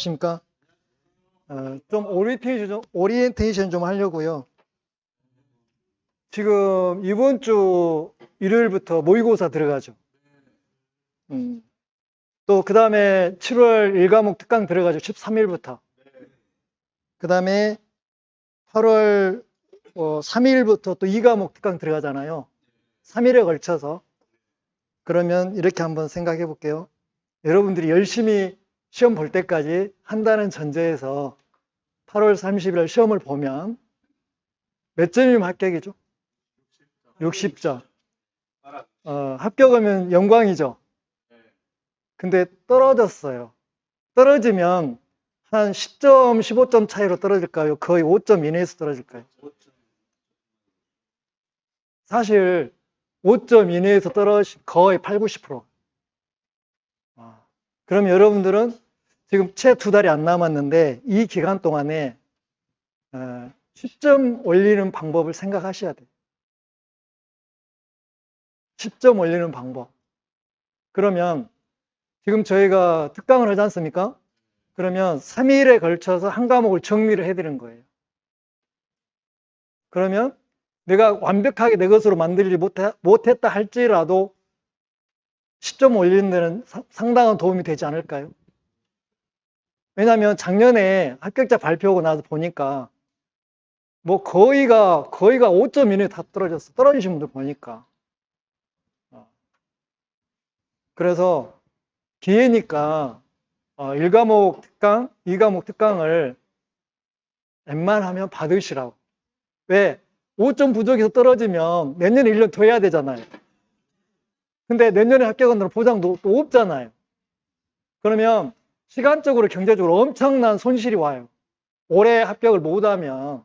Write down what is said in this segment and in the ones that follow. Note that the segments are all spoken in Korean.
안녕하십니까? 좀 오리엔테이션 좀 하려고요. 지금 이번 주 일요일부터 모의고사 들어가죠. 또 그 다음에 7월 1과목 특강 들어가죠. 13일부터. 그 다음에 8월 3일부터 또 2과목 특강 들어가잖아요. 3일에 걸쳐서. 그러면 이렇게 한번 생각해 볼게요. 여러분들이 열심히 시험 볼 때까지 한다는 전제에서 8월 30일 시험을 보면 몇 점이면 합격이죠? 60점. 합격하면 영광이죠. 근데 떨어졌어요. 떨어지면 한 10점, 15점 차이로 떨어질까요? 거의 5점 이내에서 떨어질까요? 사실 5점 이내에서 떨어진 거의 8, 90%. 그럼 여러분들은 지금 채 2달이 안 남았는데 이 기간 동안에 10점 올리는 방법을 생각하셔야 돼요. 10점 올리는 방법. 그러면 지금 저희가 특강을 하지 않습니까? 그러면 3일에 걸쳐서 한 과목을 정리를 해드리는 거예요. 그러면 내가 완벽하게 내 것으로 만들지 못했다 할지라도 10점 올리는 데는 상당한 도움이 되지 않을까요? 왜냐하면 작년에 합격자 발표하고 나서 보니까 뭐 거의가 5점 이내에 다 떨어졌어. 떨어지신 분들 보니까. 그래서 기회니까 1과목 특강, 2과목 특강을 웬만하면 받으시라고. 왜? 5점 부족해서 떨어지면 내년에 1년 더 해야 되잖아요. 근데 내년에 합격한다는 보장도 또 없잖아요. 그러면 시간적으로 경제적으로 엄청난 손실이 와요. 올해 합격을 못하면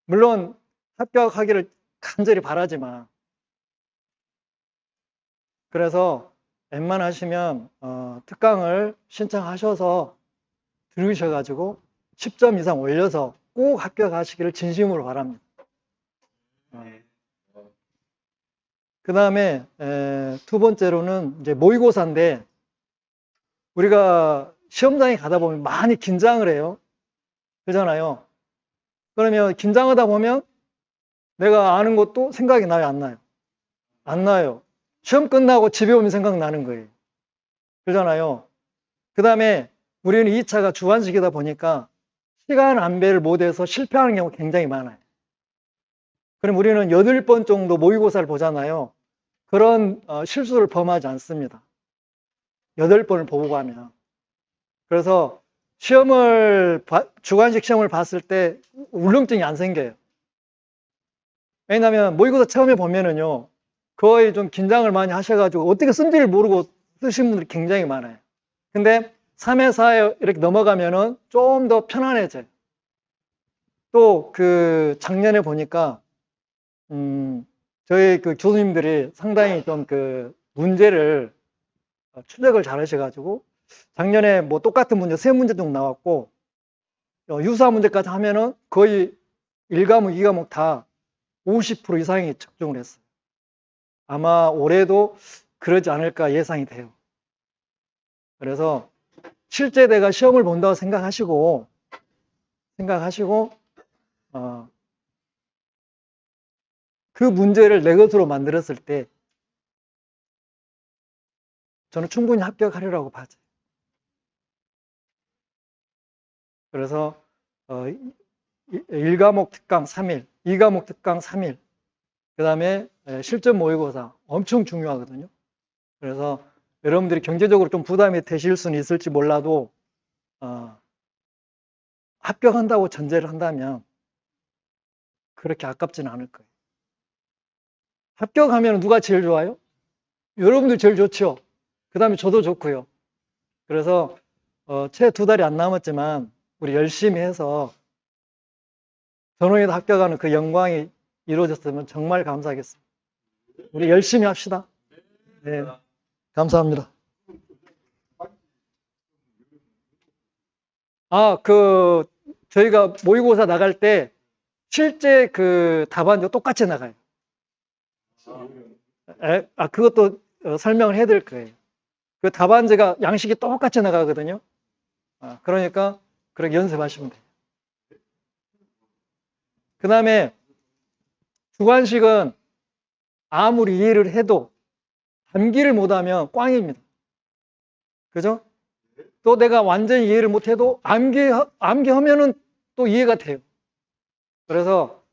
물론 합격하기를 간절히 바라지만 그래서 웬만하시면 특강을 신청하셔서 들으셔가지고 10점 이상 올려서 꼭 합격하시기를 진심으로 바랍니다. 그 다음에 두 번째로는 이제 모의고사인데 우리가 시험장에 가다 보면 많이 긴장을 해요. 그러잖아요. 그러면 긴장하다 보면 내가 아는 것도 생각이 나요, 안 나요? 안 나요. 시험 끝나고 집에 오면 생각나는 거예요. 그러잖아요. 그 다음에 우리는 2차가 주관식이다 보니까 시간 안배를 못해서 실패하는 경우가 굉장히 많아요. 그럼 우리는 8번 정도 모의고사를 보잖아요. 그런 실수를 범하지 않습니다. 8번을 보고 가면. 그래서 주관식 시험을 봤을 때 울렁증이 안 생겨요. 왜냐하면 모의고사 처음에 보면은요, 거의 좀 긴장을 많이 하셔가지고 어떻게 쓴지를 모르고 쓰신 분들이 굉장히 많아요. 근데 3회, 4회 이렇게 넘어가면은 좀 더 편안해져요. 또 그 작년에 보니까 저희 그 교수님들이 상당히 좀 그 문제를 추적을 잘 하셔가지고 작년에 뭐 똑같은 문제 3문제 정도 나왔고 유사한 문제까지 하면은 거의 1과목, 2과목 다 50% 이상이 적중을 했어요. 아마 올해도 그러지 않을까 예상이 돼요. 그래서 실제 내가 시험을 본다고 생각하시고 그 문제를 내 것으로 만들었을 때 저는 충분히 합격하리라고 봐요. 그래서 1과목 특강 3일, 2과목 특강 3일, 그 다음에 실전 모의고사 엄청 중요하거든요. 그래서 여러분들이 경제적으로 좀 부담이 되실 수는 있을지 몰라도 합격한다고 전제를 한다면 그렇게 아깝지는 않을 거예요. 합격하면 누가 제일 좋아요? 여러분들 제일 좋죠. 그 다음에 저도 좋고요. 그래서 채 2달이 안 남았지만 우리 열심히 해서 전원에도 합격하는 그 영광이 이루어졌으면 정말 감사하겠습니다. 우리 열심히 합시다. 네, 감사합니다. 저희가 모의고사 나갈 때 실제 그 답안지가 똑같이 나가요. 그것도 설명을 해드릴 거예요. 그 답안지가 양식이 똑같이 나가거든요. 그러니까 그렇게 연습하시면 돼요. 그 다음에 주관식은 아무리 이해를 해도 암기를 못하면 꽝입니다. 그죠? 또 내가 완전히 이해를 못해도 암기하면은 또 이해가 돼요. 그래서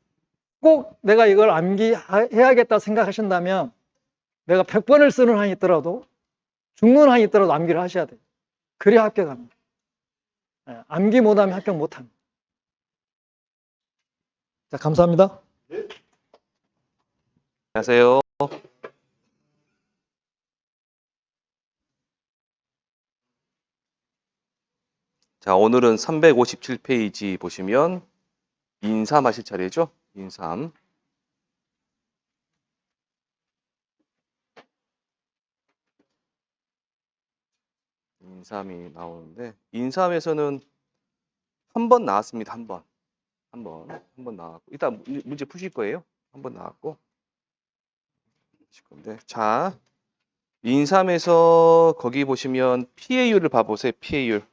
꼭 내가 이걸 암기해야겠다 생각하신다면 내가 100번을 쓰는 한이 있더라도 죽는 한이 있더라도 암기를 하셔야 돼요. 그래야 합격합니다. 암기 못하면 합격 못합니다. 자, 감사합니다. 안녕하세요. 자, 오늘은 357페이지 보시면 인삼하실 차례죠? 인삼. 인삼이 나오는데 인삼에서는 한 번 나왔습니다. 한 번 나왔고 일단 문제 푸실 거예요. 한 번 나왔고 푸실 건데 자, 인삼에서 거기 보시면 PA율을 봐보세요. PA율.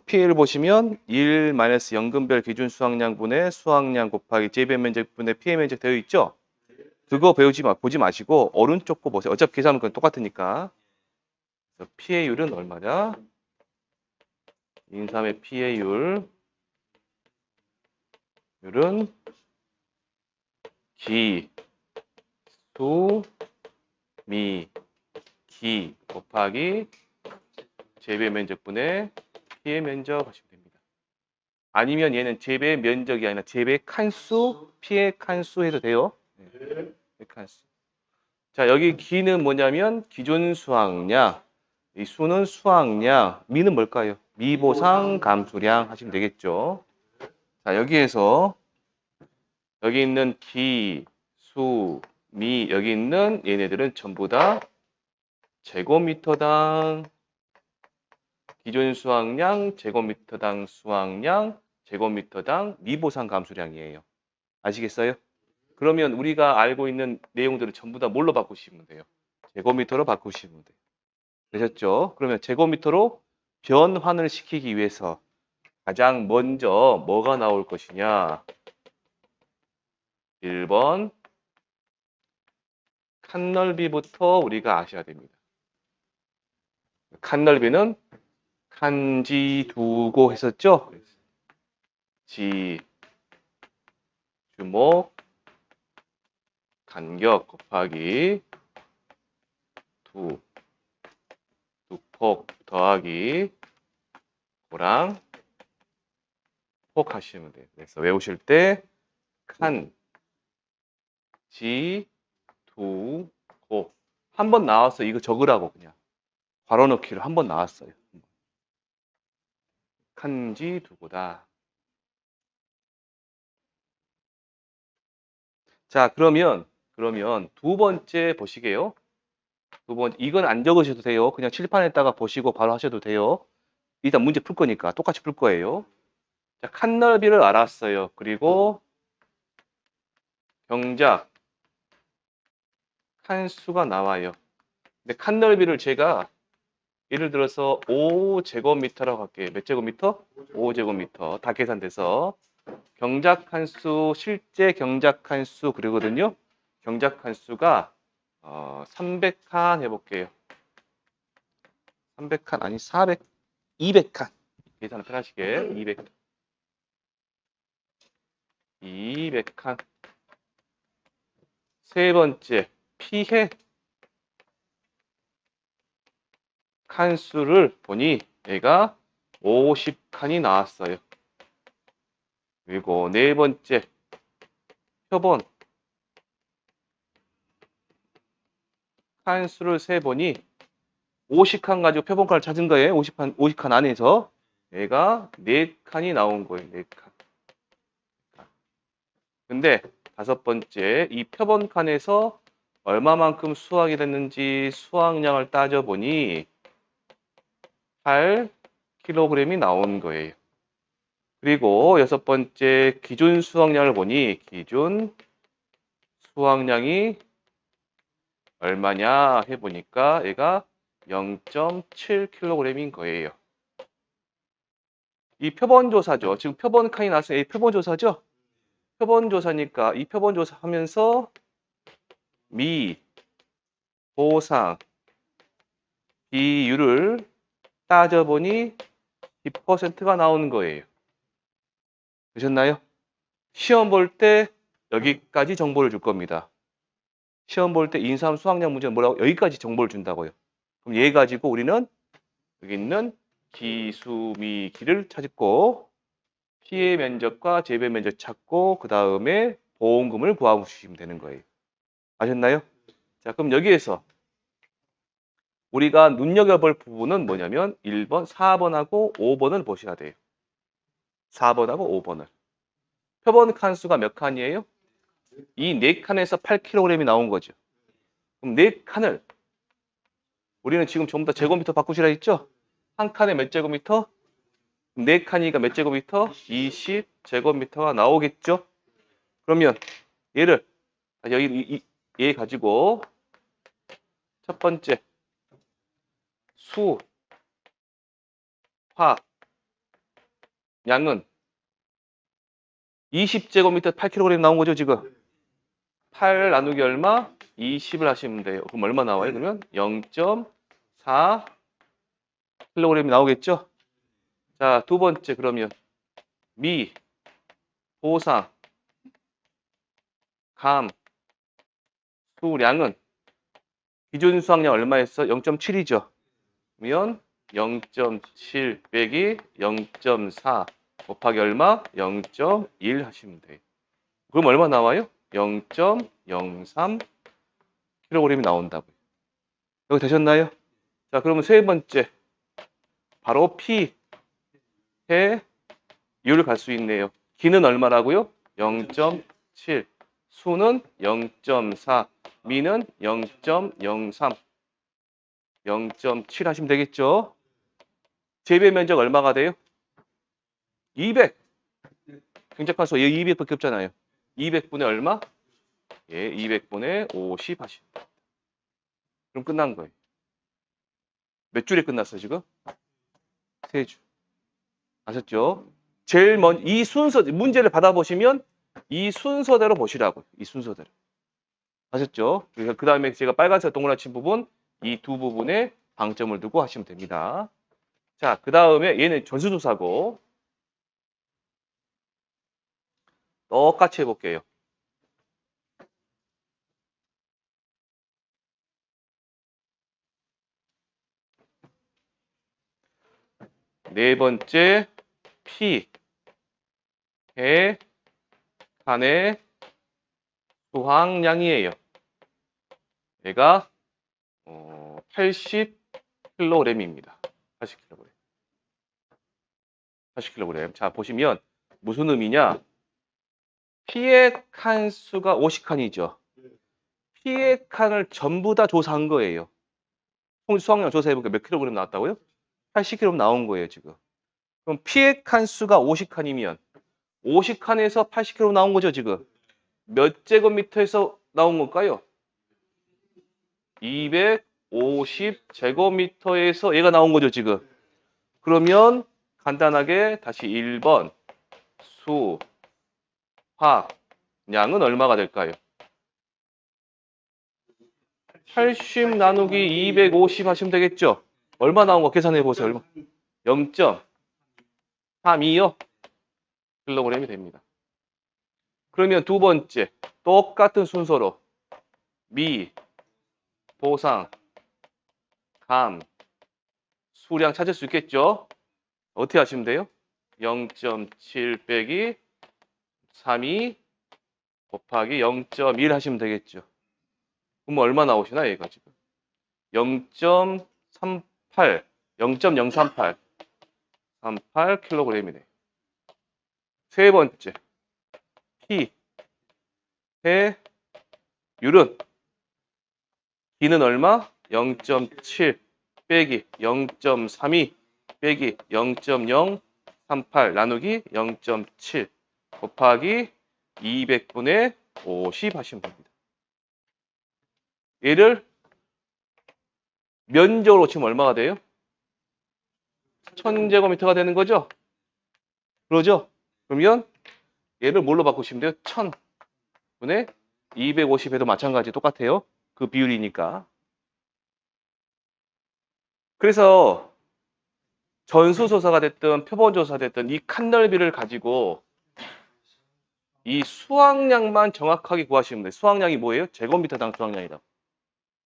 PA를 보시면 1-연금별 기준 수확량분의 수확량 곱하기 재배 면적분의 PA 면적 되어 있죠? 그거 보지 마시고 오른쪽 거 보세요. 어차피 계산은 그건 똑같으니까. PA율은 얼마냐? 인삼의 PA율 율은 기, 수, 미, 기 곱하기 재배 면적분의 PA 면적 하시면 됩니다. 아니면 얘는 재배 면적이 아니라 재배 칸수, PA 칸수 해도 돼요. 네. 칸수. 자, 여기 기는 뭐냐면 기존 수확량, 이 수는 수확량, 미는 뭘까요? 미보상 감수량 하시면 되겠죠. 자, 여기에서 여기 있는 기, 수, 미, 여기 있는 얘네들은 전부 다 제곱미터당 기존 수확량, 제곱미터당 수확량, 제곱미터당 미보상 감수량이에요. 아시겠어요? 그러면 우리가 알고 있는 내용들을 전부 다 뭘로 바꾸시면 돼요? 제곱미터로 바꾸시면 돼요. 되셨죠? 그러면 제곱미터로 변환을 시키기 위해서 가장 먼저 뭐가 나올 것이냐? 1번 칸 넓이부터 우리가 아셔야 됩니다. 칸 넓이는 칸지 두고 했었죠? 지, 주목, 간격 곱하기 두폭 더하기 고랑 폭 하시면 돼요. 그래서 외우실 때 칸, 지, 두, 고. 한 번 나왔어. 이거 적으라고 그냥. 괄호 넣기로 한 번 나왔어요. 칸지 두고다. 자, 그러면 두 번째 보시게요. 두 번째, 이건 안 적으셔도 돼요. 그냥 칠판에다가 보시고 바로 하셔도 돼요. 일단 문제 풀 거니까 똑같이 풀 거예요. 자, 칸 넓이를 알았어요. 그리고 경작 칸수가 나와요. 근데 칸 넓이를 제가 예를 들어서 5제곱미터라고 할게요. 몇 제곱미터? 5제곱미터. 다 계산돼서 경작 칸수, 실제 경작 칸수 그러거든요. 경작 칸수가 300칸 해볼게요. 300칸 아니 400, 200칸. 계산을 편하시게 200칸. 세 번째 피해 칸수를 보니 얘가 50칸이 나왔어요. 그리고 네 번째 표본 칸수를 세보니 50칸 가지고 표본칸을 찾은 거예요. 50칸 안에서 얘가 4칸이 나온 거예요. 4칸. 근데 다섯 번째 이 표본칸에서 얼마만큼 수확이 됐는지 수확량을 따져보니 8kg이 나온 거예요. 그리고 여섯 번째 기준 수확량을 보니 기준 수확량이 얼마냐 해보니까 얘가 0.7kg인 거예요. 이 표본조사죠. 지금 표본 칸이 나왔으니 이 표본조사죠. 표본조사니까 이 표본조사 하면서 미, 보상, 비율을 따져보니 10%가 나오는 거예요. 되셨나요? 시험 볼 때 여기까지 정보를 줄 겁니다. 시험 볼 때 인삼 수학량 문제는 뭐라고? 여기까지 정보를 준다고요. 그럼 얘 가지고 우리는 여기 있는 기수미기를 찾고 피해 면적과 재배 면적 찾고 그 다음에 보험금을 구하시면 되는 거예요. 아셨나요? 자, 그럼 여기에서 우리가 눈여겨볼 부분은 뭐냐면 1번, 4번하고 5번을 보셔야 돼요. 4번하고 5번을. 표본 칸수가 몇 칸이에요? 이 4칸에서 8kg이 나온 거죠. 그럼 4칸을 우리는 지금 전부 다 제곱미터 바꾸시라 했죠? 한 칸에 몇 제곱미터? 4칸이니까 몇 제곱미터? 20제곱미터가 나오겠죠? 그러면 얘를 여기 얘 가지고 첫 번째 수, 화, 양은 20제곱미터 8kg 나온 거죠, 지금? 8 나누기 얼마? 20을 하시면 돼요. 그럼 얼마 나와요? 그러면 0.4kg이 나오겠죠? 자, 두 번째 그러면 미, 보상, 감, 수량은 기준 수확량 얼마였어? 0.7이죠. 그러면 0.7 빼기 0.4 곱하기 얼마? 0.1 하시면 돼요. 그럼 얼마 나와요? 0.03kg이 나온다고요. 여기 되셨나요? 자, 그러면 세 번째 바로 피, 해, 율을 갈 수 있네요. 기는 얼마라고요? 0.7, 수는 0.4, 미는 0.03, 0.7 하시면 되겠죠? 재배 면적 얼마가 돼요? 200. 경작한수 얘 200밖에 없잖아요. 200분의 얼마? 예, 200분의 50 하시면 돼요. 그럼 끝난 거예요. 몇 줄에 끝났어 지금? 3줄. 아셨죠? 제일 먼저 이 순서 문제를 받아보시면 이 순서대로 보시라고. 이 순서대로. 아셨죠? 그 다음에 제가 빨간색 동그랗게 친 부분 이 두 부분에 방점을 두고 하시면 됩니다. 자, 그 다음에 얘는 전수조사고 똑같이 해볼게요. 네 번째 피, 해, 칸의 수확량이에요. 얘가 80kg입니다. 80kg. 80kg. 자, 보시면 무슨 의미냐? 피해 칸 수가 50칸이죠. 피해 칸을 전부 다 조사한 거예요. 수확량 조사해보니까 몇 킬로그램 나왔다고요? 80kg 나온 거예요, 지금. 그럼 피해 칸 수가 50칸이면 50칸에서 80kg 나온 거죠, 지금. 몇 제곱미터에서 나온 걸까요? 250제곱미터에서 얘가 나온 거죠, 지금. 그러면 간단하게 다시 1번 수, 화, 양은 얼마가 될까요? 80 나누기 250 하시면 되겠죠? 얼마 나온 거 계산해 보세요. 얼마? 0.32요? 킬로그램이 됩니다. 그러면 두 번째 똑같은 순서로 미, 보상, 감, 수량 찾을 수 있겠죠? 어떻게 하시면 돼요? 0.7 빼기 32 곱하기 0.1 하시면 되겠죠. 그럼 얼마 나오시나 얘가 지금? 0.38, 0.038, 38kg이네. 세 번째, 피, 해, 율은 기는 얼마? 0.7 빼기 0.32 빼기 0.038 나누기 0.7 곱하기 200분의 50 하시면 됩니다. 얘를 면적으로 치면 얼마가 돼요? 1000제곱미터가 되는 거죠? 그러죠? 그러면 얘를 뭘로 바꾸시면 돼요? 1000분의 250에도 마찬가지 똑같아요. 그 비율이니까. 그래서 전수조사가 됐든 표본조사가 됐든 이 칸넓이를 가지고 이 수확량만 정확하게 구하시면 돼요. 수확량이 뭐예요? 제곱미터당 수확량이다.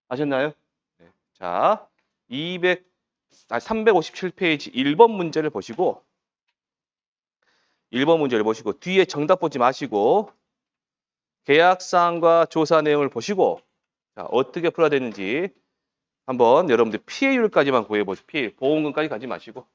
아셨나요? 네. 자, 357페이지 1번 문제를 보시고 1번 문제를 보시고 뒤에 정답 보지 마시고 계약사항과 조사 내용을 보시고 자, 어떻게 풀어야 되는지 한번 여러분들 피해율까지만 구해보세요. 피해, 보험금까지 가지 마시고.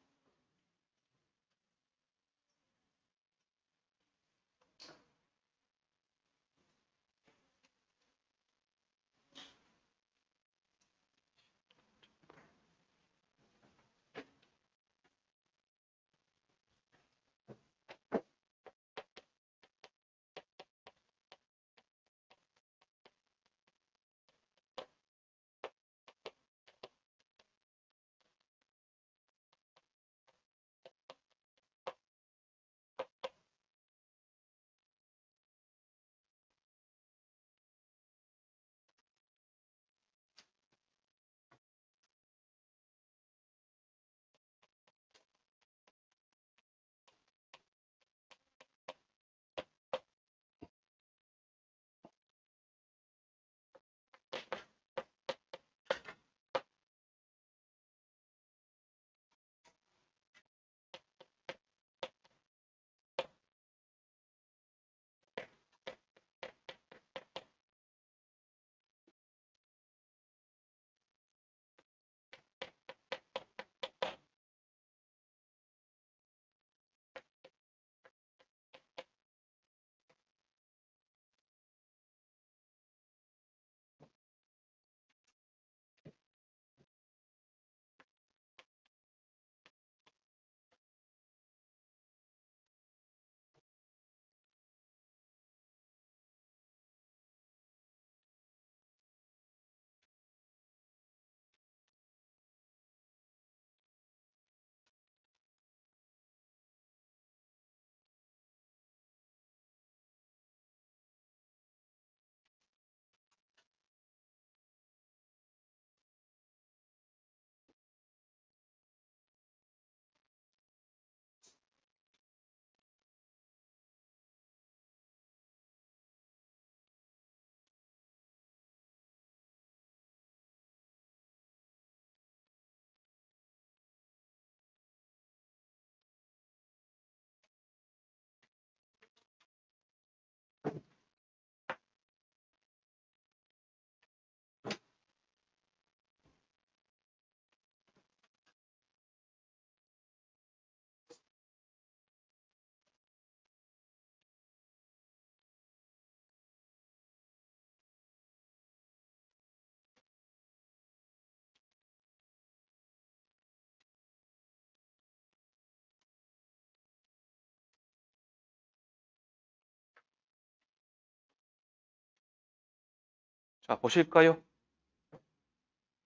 자, 보실까요?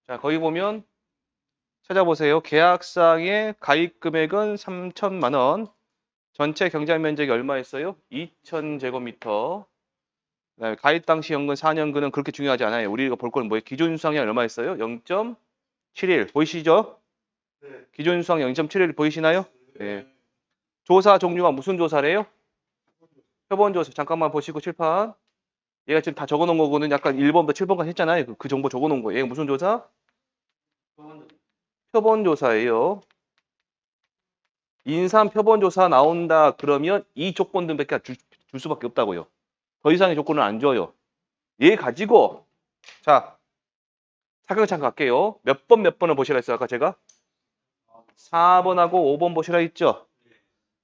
자, 거기 보면 찾아보세요. 계약상의 가입 금액은 3천만 원. 전체 경작 면적이 얼마였어요? 2,000제곱미터. 그다음에 가입 당시 연금 4년근은 그렇게 중요하지 않아요. 우리가 볼 건 뭐예요? 기존 수확량이 얼마였어요? 0.71. 보이시죠? 기존 수확량 0.71 보이시나요? 네. 조사 종류가 무슨 조사래요? 표본 조사. 잠깐만 보시고 칠판. 얘가 지금 다 적어 놓은 거고는 약간 1번부터 7번까지 했잖아요. 그 정보 적어 놓은 거예요. 얘가 무슨 조사? 표본 조사예요. 인삼 표본 조사 나온다 그러면 이 조건들밖에 줄 수밖에 없다고요. 더 이상의 조건을 안 줘요. 얘 가지고 자 차근차근 갈게요. 몇 번을 보시라 했어요. 아까 제가 4번하고 5번 보시라 했죠.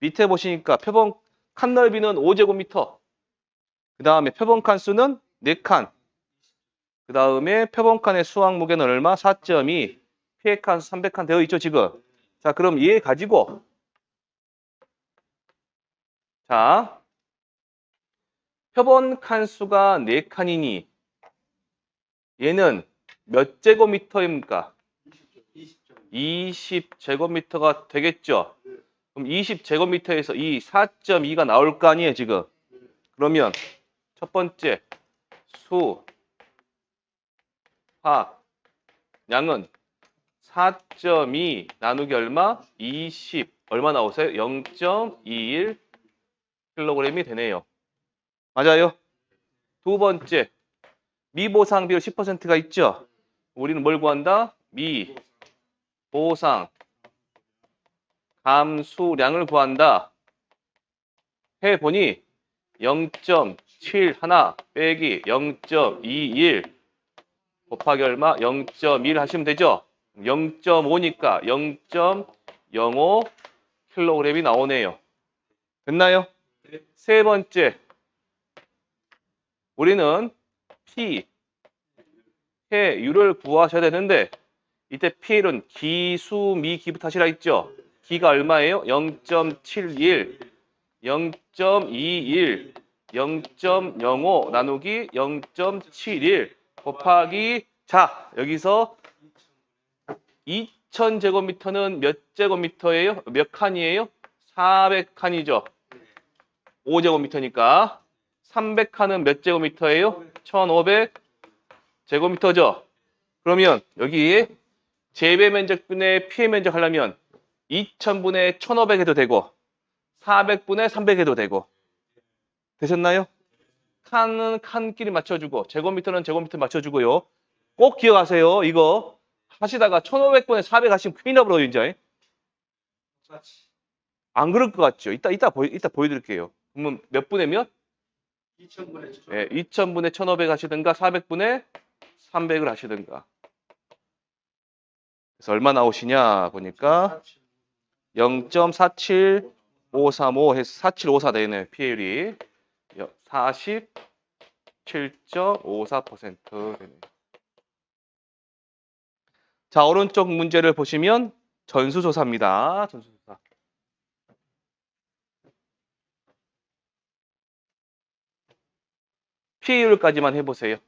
밑에 보시니까 표본 칸 넓이는 5제곱미터. 그 다음에 표본 칸 수는 4칸. 그 다음에 표본 칸의 수확 무게는 얼마? 4.2. 피해 칸 300칸 되어 있죠 지금. 자 그럼 얘 가지고 자 표본 칸수가 4칸이니 얘는 몇 제곱미터입니까? 20제곱미터가 되겠죠. 그럼 20제곱미터에서 이 4.2가 나올 거 아니에요, 지금. 그러면 첫 번째 수, 화, 양은 4.2 나누기 얼마? 20. 얼마 나오세요? 0.21 킬로그램이 되네요. 맞아요? 두 번째, 미보상 비율 10%가 있죠? 우리는 뭘 구한다? 미, 보상, 감수량을 구한다. 해보니 0.71 빼기 0.21 곱하기 얼마? 0.1 하시면 되죠? 0.5니까 0.05 킬로그램이 나오네요. 됐나요? 세 번째, 우리는 P, 해율을 구하셔야 되는데 이때 P율은 기수미기부터 하시라 했죠? 기가 얼마예요? 0.71, 0.21, 0.05 나누기 0.71 곱하기 자, 여기서 2000제곱미터는 몇 제곱미터예요? 몇 칸이에요? 400칸이죠. 5제곱미터니까 300칸은 몇 제곱미터예요? 1500제곱미터죠. 그러면 여기 재배 면적분의 피해 면적 하려면 2000분의 1500 해도 되고 400분의 300 해도 되고 되셨나요? 칸은 칸끼리 맞춰주고 제곱미터는 제곱미터 맞춰주고요. 꼭 기억하세요. 이거 하시다가 1500분의 400 하시면 큰일 나버려요. 이제. 안 그럴 것 같죠? 이따 보여드릴게요. 그러면 몇 분의 몇? 2000분의 예, 2000분의 1500 하시든가 400분의 300을 하시든가. 그래서 얼마 나오시냐 보니까 0.47535 해서 4754 되네요. 피해율이 47.54% 되네요. 자, 오른쪽 문제를 보시면 전수조사입니다. 전수조사. 피해율까지만 해보세요.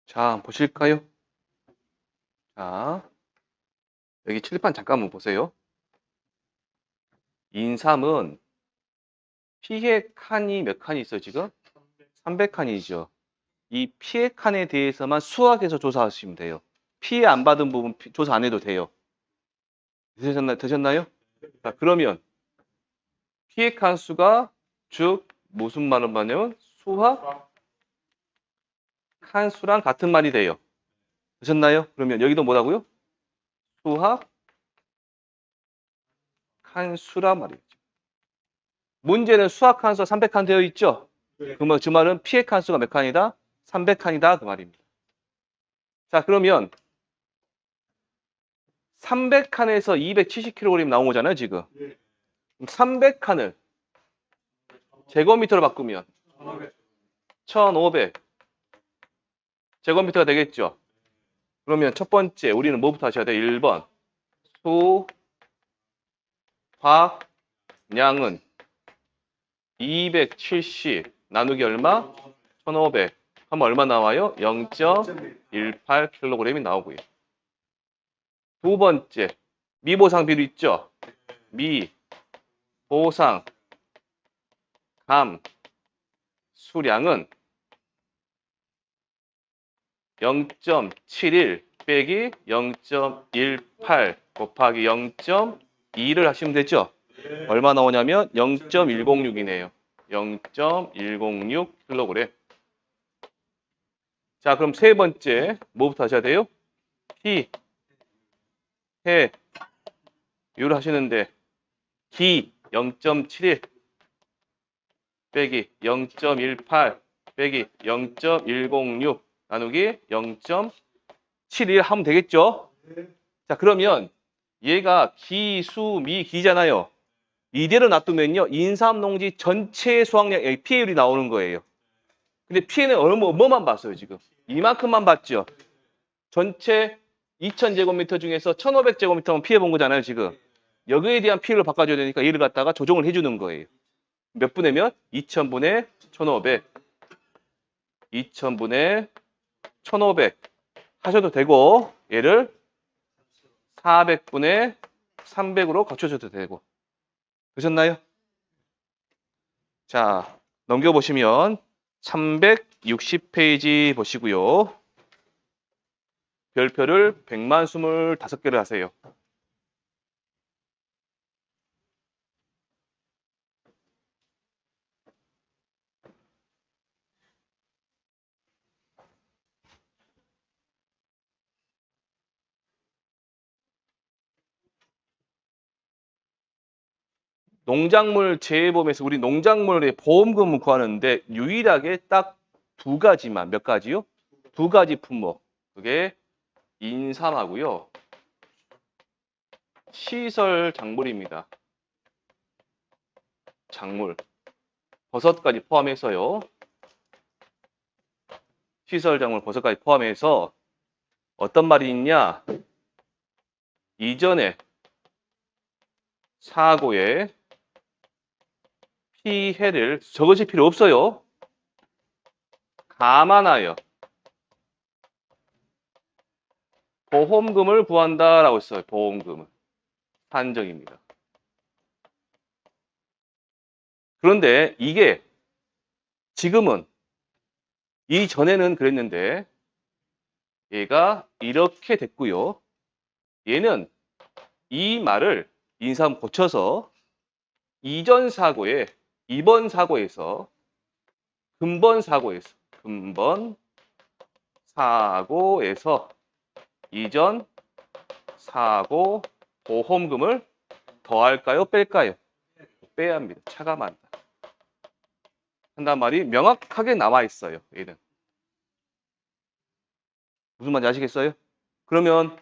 자, 보실까요? 자, 여기 칠판 잠깐만 보세요. 인삼은 피해 칸이 몇 칸이 있어요, 지금? 300칸이죠. 이 피해 칸에 대해서만 수학해서 조사하시면 돼요. 피해 안 받은 부분 조사 안 해도 돼요. 되셨나요? 자, 그러면 피해 칸 수가 즉 무슨 말을 하냐면 수학 칸 수랑 같은 말이 돼요. 되셨나요? 그러면 여기도 뭐라고요? 수학 칸 수란 말이죠. 문제는 수학 칸수가 300칸 되어 있죠? 그러면 그 말은 피해 칸수가 몇 칸이다? 300칸이다 그 말입니다. 자, 그러면 300칸에서 270kg 나온 거잖아요, 지금. 300칸을 제곱미터로 바꾸면 1500 제곱미터가 되겠죠. 그러면 첫 번째 우리는 뭐부터 하셔야 돼요? 1번 수확량은 270 나누기 얼마? 1500 하면 얼마 나와요? 0.18kg이 나오고요. 두 번째 미보상 비율 있죠? 미, 보상, 감, 수량은 0.71 빼기 0.18 곱하기 0.2를 하시면 되죠? 얼마 나오냐면 0.106이네요. 0.106kg. 자, 그럼 세 번째 뭐부터 하셔야 돼요? 피, 해, 율 하시는데 기 0.71 빼기 0.18 빼기 0.106 나누기 0.71 하면 되겠죠? 자, 그러면 얘가 기, 수, 미, 기잖아요. 이대로 놔두면요. 인삼농지 전체 수확량, 피해율이 나오는 거예요. 근데 피해는 뭐만 봤어요, 지금? 이만큼만 봤죠? 전체 2000제곱미터 중에서 1500제곱미터만 피해 본 거잖아요, 지금. 여기에 대한 피해를 바꿔줘야 되니까 얘를 갖다가 조정을 해주는 거예요. 몇 분의면? 2000분의 1500. 2000분의 1500 하셔도 되고 얘를 400분의 300으로 거쳐줘도 되고. 되셨나요? 자, 넘겨보시면 360페이지 보시고요. 별표를 125개를 하세요. 농작물 재해보험에서 우리 농작물의 보험금을 구하는데 유일하게 딱 두 가지만, 몇 가지요? 두 가지 품목. 그게 인삼하고요. 시설 작물입니다. 작물. 버섯까지 포함해서요. 시설 작물 버섯까지 포함해서 어떤 말이 있냐? 이전에 사고에 피해를 적으실 필요 없어요. 감안하여 보험금을 구한다라고 했어요. 보험금을. 한정입니다. 그런데 이게 지금은 이전에는 그랬는데 얘가 이렇게 됐고요. 얘는 이 말을 인삼 고쳐서 이전 사고에 이번 사고에서 근본 사고에서 이전 사고 보험금을 더할까요? 뺄까요? 빼야 합니다. 차가 많다. 한단 말이 명확하게 나와 있어요. 얘는. 무슨 말인지 아시겠어요? 그러면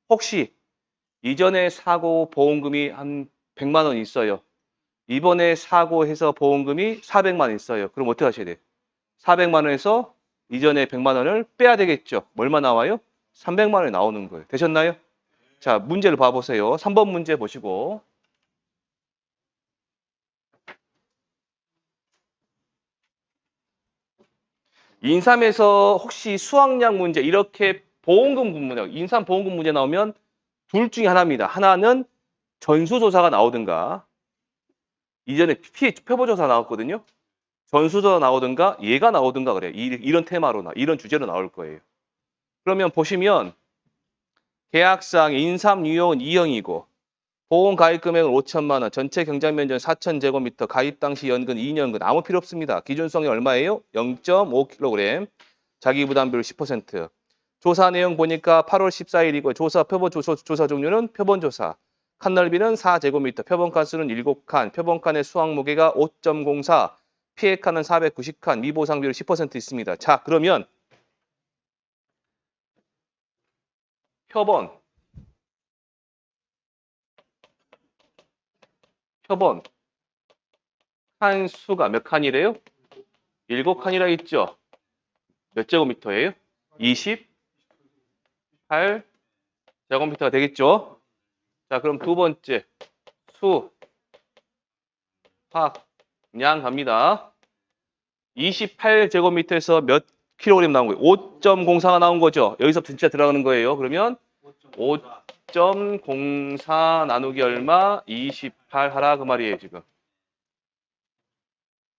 혹시 이전에 사고 보험금이 한 100만 원 있어요. 이번에 사고해서 보험금이 400만 원 있어요. 그럼 어떻게 하셔야 돼요? 400만 원에서 이전에 100만 원을 빼야 되겠죠. 얼마 나와요? 300만 원이 나오는 거예요. 되셨나요? 자, 문제를 봐보세요. 3번 문제 보시고. 인삼에서 혹시 수확량 문제 이렇게 보험금 문제, 인삼 보험금 문제 나오면 둘 중에 하나입니다. 하나는 전수조사가 나오든가 이전에 표본조사 나왔거든요. 전수조사 나오든가 얘가 나오든가 그래요. 이런 테마로 이런 주제로 나올 거예요. 그러면 보시면 계약상 인삼 유형은 2형이고 보험 가입 금액은 5천만 원, 전체 경작 면적은 4,000제곱미터, 가입 당시 연근 2년근 아무 필요 없습니다. 기준성이 얼마예요? 0.5kg, 자기 부담비율 10%. 조사 내용 보니까 8월 14일이고 조사 표본 조사 종류는 표본조사. 칸 넓이는 4제곱미터, 표본 칸수는 7칸, 표본 칸의 수확 무게가 5.04, 피해 칸은 490칸, 미보상 비율 10% 있습니다. 자, 그러면 표본 칸 수가 몇 칸이래요? 7칸이라 있죠. 몇 제곱미터예요? 28 제곱미터가 되겠죠. 자, 그럼 두 번째 수, 확, 량 갑니다. 28제곱미터에서 몇 킬로그램 나온 거예요? 5.04가 나온 거죠. 여기서 진짜 들어가는 거예요. 그러면 5.04 나누기 얼마? 28 하라 그 말이에요, 지금.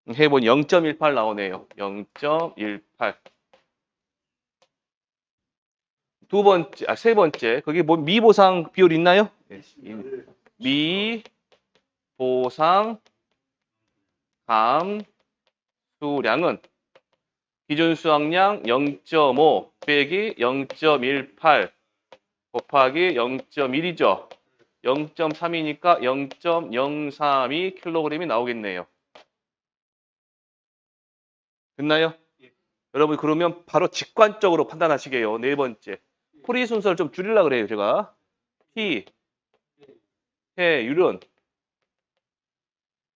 해보니 0.18 나오네요. 0.18. 두 번째, 세 번째. 거기 뭐 미보상 비율 있나요? 미보상 감수량은 기준 수확량 0.5 빼기 0.18 곱하기 0.1이죠. 0.3이니까 0.032kg이 나오겠네요. 됐나요? 여러분 그러면 바로 직관적으로 판단하시게요. 네 번째. 풀이 순서를 좀 줄이려고 그래요. 제가. 해율은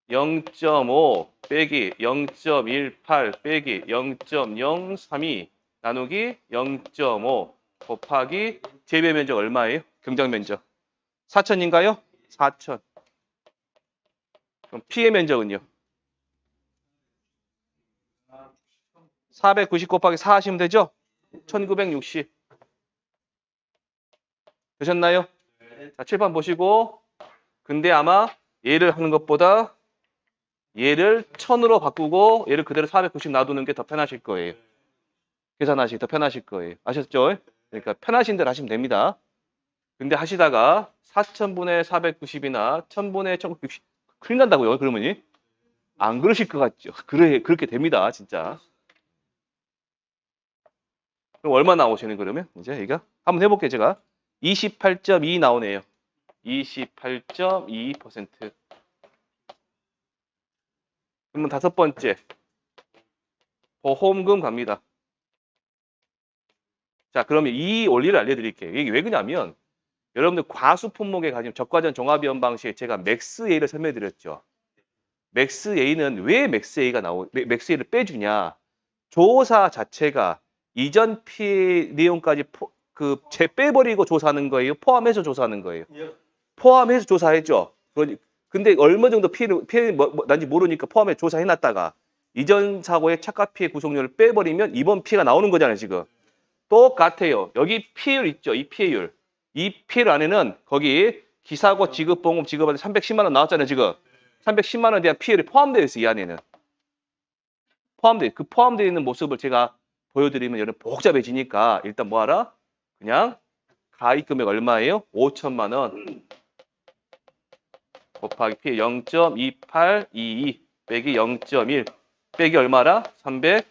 0.5 빼기 0.18 빼기 0.032 나누기 0.5 곱하기 재배 면적 얼마예요? 경작 면적. 4천인가요? 4천. 그럼 피해 면적은요? 490 곱하기 4 하시면 되죠? 1960. 되셨나요? 자, 칠판 보시고. 근데 아마 얘를 하는 것보다 얘를 1000으로 바꾸고 얘를 그대로 490 놔두는 게 더 편하실 거예요. 계산하시기 더 편하실 거예요. 아셨죠? 그러니까 편하신 대로 하시면 됩니다. 근데 하시다가 4000분의 490이나 1000분의 1960 큰일 난다고요. 그러면이 안 그러실 것 같죠? 그렇게 됩니다. 진짜. 그럼 얼마 나오시는 그러면? 이제 이거 한번 해볼게요. 제가 28.2 나오네요. 28.2%. 그러면 다섯 번째 보험금 갑니다. 자, 그러면 이 원리를 알려드릴게요. 이게 왜 그러냐면 여러분들 과수 품목에 가지고 적과전 종합이원 방식에 제가 맥스 A를 설명드렸죠. 맥스 A는 왜 맥스 A가 맥스 A를 빼주냐? 조사 자체가 이전 피해 내용까지 빼버리고 조사하는 거예요. 포함해서 조사하는 거예요. 포함해서 조사했죠. 근데 얼마 정도 피해 난지 모르니까 포함해 조사해놨다가 이전 사고의 착각 피해 구속률을 빼버리면 이번 피해가 나오는 거잖아요. 지금 똑같아요. 여기 피해율 있죠. 이 피해율. 이 피해율 안에는 거기 기사고 지급보험 지급할 때 310만 원 나왔잖아요. 지금 310만 원에 대한 피해율이 포함되어 있어요. 이 안에는 포함되어 있는 모습을 제가 보여드리면 여러분 복잡해지니까 일단 뭐하라? 그냥 가입 금액 얼마예요? 5천만 원 곱하기 피해 0.2822 빼기 0.1 빼기 얼마라? 310만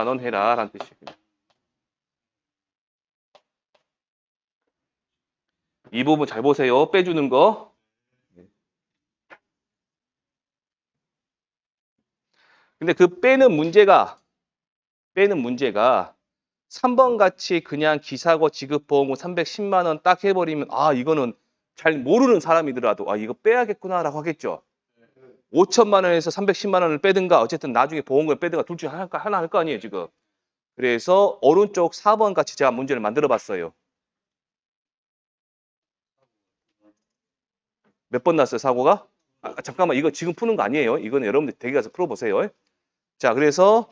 원 해라 라는 뜻이에요. 이 부분 잘 보세요. 빼주는 거. 근데 그 빼는 문제가 3번 같이 그냥 기사고 지급보험금 310만 원 딱 해버리면 이거는 잘 모르는 사람이더라도 이거 빼야겠구나라고 하겠죠. 5천만 원에서 310만 원을 빼든가 어쨌든 나중에 보험금을 빼든가 둘 중에 하나 할 거 아니에요 지금. 그래서 오른쪽 4번 같이 제가 문제를 만들어 봤어요. 몇 번 났어요 사고가? 잠깐만 이거 지금 푸는 거 아니에요. 이거는 여러분들 댁에 가서 풀어보세요. 자, 그래서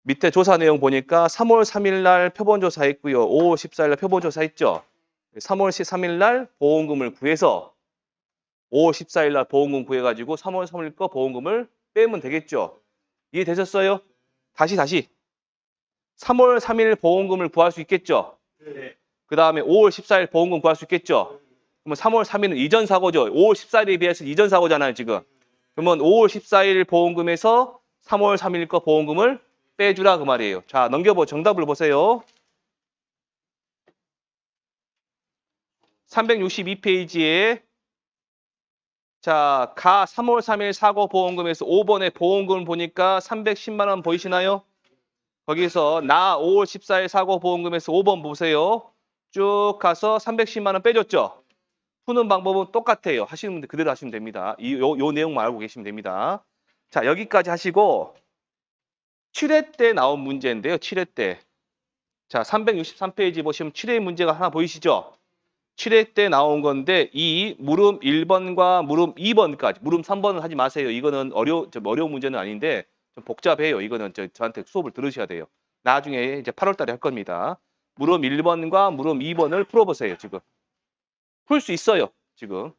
밑에 조사 내용 보니까 3월 3일 날 표본 조사했고요. 5월 14일 날 표본 조사했죠. 3월 13일 날 보험금을 구해서 5월 14일 날 보험금 구해가지고 3월 3일 거 보험금을 빼면 되겠죠. 이해되셨어요? 다시. 3월 3일 보험금을 구할 수 있겠죠. 네. 그 다음에 5월 14일 보험금 구할 수 있겠죠. 그러면 3월 3일은 이전 사고죠. 5월 14일에 비해서 이전 사고잖아요, 지금. 그러면 5월 14일 보험금에서 3월 3일 거 보험금을 빼주라 그 말이에요. 자, 정답을 보세요. 362페이지에 자, 3월 3일 사고 보험금에서 5번의 보험금을 보니까 310만 원 보이시나요? 거기서 5월 14일 사고 보험금에서 5번 보세요. 쭉 가서 310만 원 빼줬죠. 푸는 방법은 똑같아요. 하시는 분들 그대로 하시면 됩니다. 요 내용만 알고 계시면 됩니다. 자, 여기까지 하시고 7회 때 나온 문제인데요. 7회 때. 자, 363페이지 보시면 7회 문제가 하나 보이시죠? 7회 때 나온 건데 이 물음 1번과 물음 2번까지 물음 3번은 하지 마세요. 이거는 어려운 문제는 아닌데 좀 복잡해요. 이거는 저한테 수업을 들으셔야 돼요. 나중에 이제 8월 달에 할 겁니다. 물음 1번과 물음 2번을 풀어보세요. 지금. 풀 수 있어요. 지금.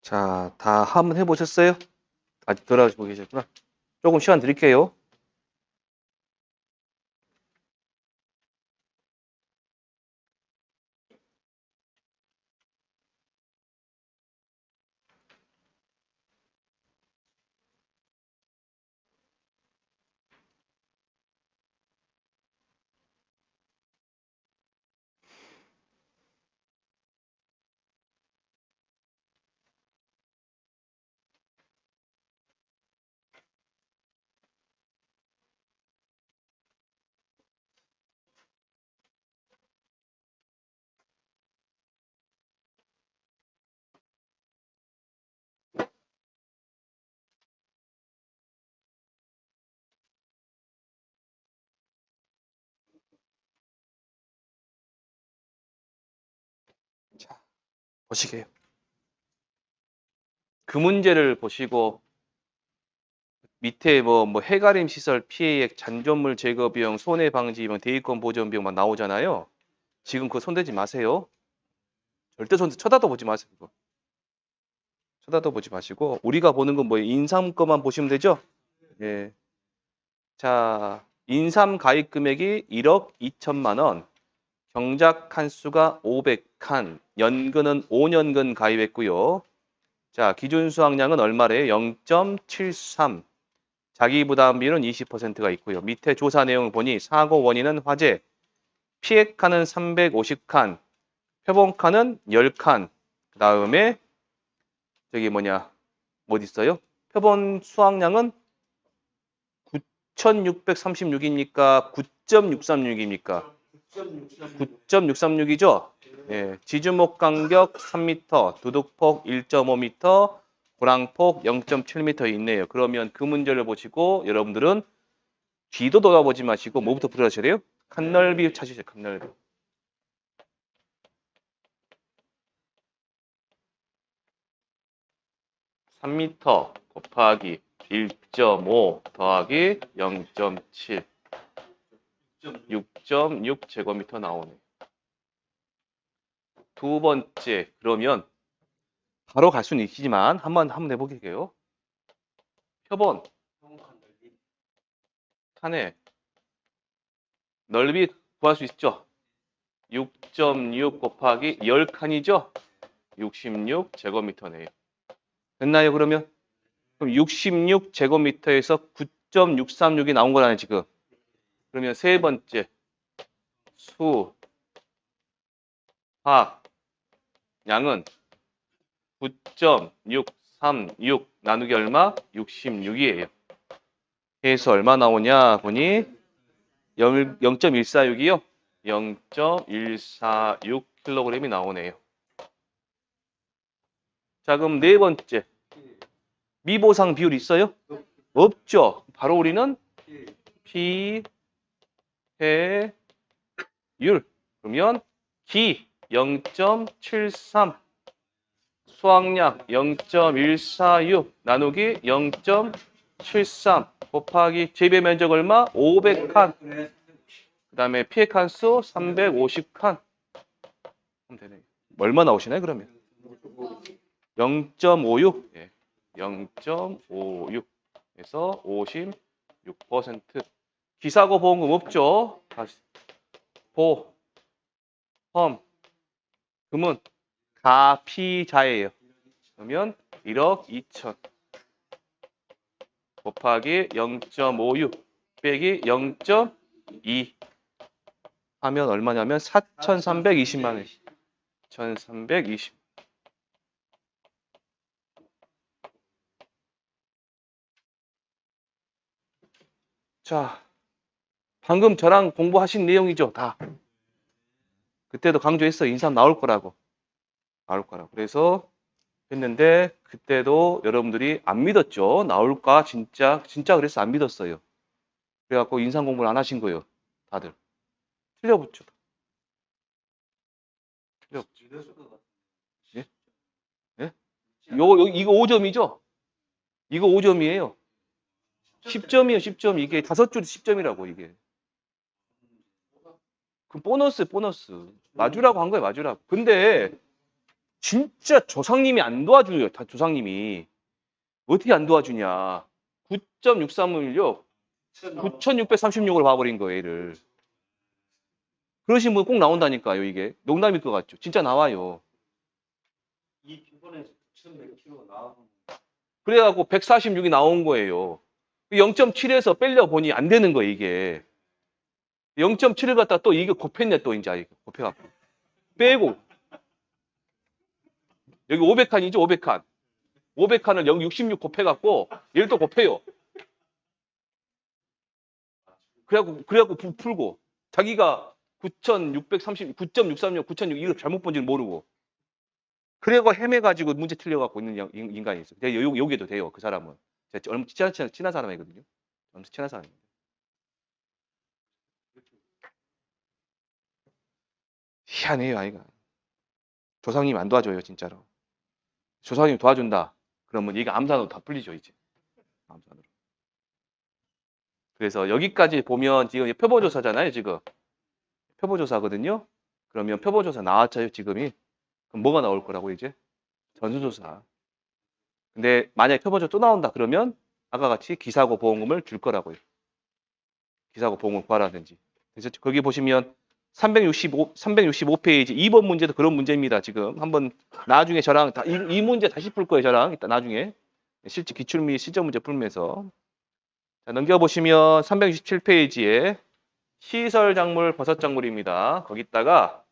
자, 다 한번 해보셨어요? 아직 돌아오시고 계셨구나. 조금 시간 드릴게요. 자, 보시게요. 그 문제를 보시고 밑에 뭐 해가림 시설 피해액, 잔존물 제거 비용, 손해 방지 비용, 대위권 보전 비용만 나오잖아요. 지금 그거 손대지 마세요. 절대 쳐다도 보지 마세요. 그거. 쳐다도 보지 마시고 우리가 보는 건 뭐예요? 인삼 거만 보시면 되죠? 예. 자, 인삼 가입 금액이 1억 2천만 원, 경작 칸수가 500칸, 연근은 5년근 가입했고요. 자, 기준 수확량은 얼마래요? 0.73. 자기 부담비는 20%가 있고요. 밑에 조사 내용을 보니 사고 원인은 화재, 피해 칸은 350칸, 표본 칸은 10칸. 그다음에 저기 뭐 있어요? 표본 수확량은 9,636입니까? 9.636입니까? 9.636이죠? 예, 지주목 간격 3m, 두둑폭 1.5m, 고랑폭 0.7m 있네요. 그러면 그 문제를 보시고 여러분들은 뒤도 돌아보지 마시고 뭐부터 풀어주셔야 돼요? 칸넓이 찾으세요. 칸넓이. 3m 곱하기 1.5 더하기 0.7 6.6 제곱미터 나오네. 두 번째, 그러면 바로 갈 수는 있지만 한번 해볼게요. 표본 칸의 넓이 구할 수 있죠? 6.6 곱하기 10칸이죠? 66 제곱미터네요. 됐나요, 그러면? 그럼 66 제곱미터에서 9.636이 나온 거잖아요, 지금. 그러면 세 번째, 수, 학, 양은 9.636 나누기 얼마? 66이에요. 해서 얼마 나오냐 보니 0.146이요. 0.146kg이 나오네요. 자, 그럼 네 번째. 미보상 비율 있어요? 없죠. 바로 우리는 피해율. 그러면 기 0.73, 수확량 0.146 나누기 0.73 곱하기 재배 면적 얼마? 500칸. 그 다음에 피해 칸수 350칸. 하면 되네. 얼마 나오시나요, 그러면? 0.56. 예. 0.56에서 56%. 기사고 보험금 없죠? 다시. 보험. 금은 가피자예요. 그러면 1억 2천 곱하기 0.56 빼기 0.2 하면 얼마냐면 4,320만 원. 1,320. 자, 방금 저랑 공부하신 내용이죠, 다. 그때도 강조했어. 인삼 나올 거라고. 나올 거라고. 그래서 했는데 그때도 여러분들이 안 믿었죠. 나올까? 진짜 그래서 안 믿었어요. 그래갖고 인삼 공부를 안 하신 거예요. 다들. 틀려붙죠. 틀려붙죠. 예? 예? 이거 5점이죠? 이거 5점이에요. 10점이에요, 10점. 이게 5줄 10점이라고, 이게. 그 보너스. 마주라고 한 거예요, 마주라고. 근데 진짜 조상님이 안 도와줘요. 다 조상님이. 어떻게 안 도와주냐. 9.6316, 9636을 봐버린 거예요, 얘를. 그러신 분 꼭 나온다니까요, 이게. 농담일 것 같죠. 진짜 나와요. 이 기본에서 9,100 킬로가 나오는 그래갖고 146이 나온 거예요. 0.7에서 빼려보니 안 되는 거예요, 이게. 0.7을 갖다 또 이게 곱했네, 또 이제. 곱해갖고. 빼고. 여기 500칸이죠, 500칸. 500칸을 여기 66 곱해갖고, 얘를 또 곱해요. 그래갖고 풀고. 자기가 9,636, 9,600, 이거 잘못 본지는 모르고. 그래가 헤매가지고 문제 틀려갖고 있는 인간이 있어요. 여기도 돼요, 그 사람은. 제가 얼마 친한 사람이거든요. 엄청 친한 사람입니다. 희한해요, 아이가. 조상님 안 도와줘요, 진짜로. 조상님 도와준다. 그러면 얘가 암산으로 다 풀리죠, 이제. 암산으로. 그래서 여기까지 보면 지금 표본조사잖아요, 지금. 표본조사거든요. 그러면 표본조사 나왔죠, 지금이. 그럼 뭐가 나올 거라고, 이제? 전수조사. 근데 만약에 표본조사 또 나온다 그러면 아까 같이 기사고 보험금을 줄 거라고요. 기사고 보험금 구하라든지. 그래서 거기 보시면 365페이지 2번 문제도 그런 문제입니다. 지금 한번 나중에 저랑 이 문제 다시 풀 거예요. 저랑 이따 나중에 실제 기출 및 시적 문제 풀면서. 자, 넘겨보시면 367페이지에 시설작물 버섯작물입니다. 거기다가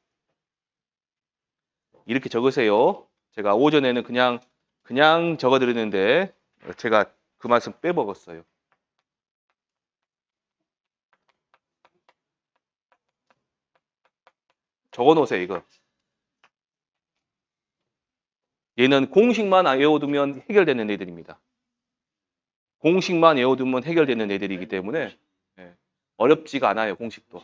이렇게 적으세요. 제가 오전에는 그냥 적어드렸는데 제가 그 말씀 빼먹었어요. 적어놓으세요, 이거. 얘는 공식만 외워두면 해결되는 애들입니다. 공식만 외워두면 해결되는 애들이기 때문에 어렵지가 않아요, 공식도.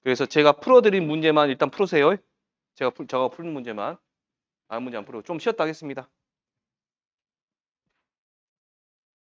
그래서 제가 풀어드린 문제만 일단 풀으세요. 제가 풀는 문제만. 다른 문제 안 풀고 좀 쉬었다 하겠습니다.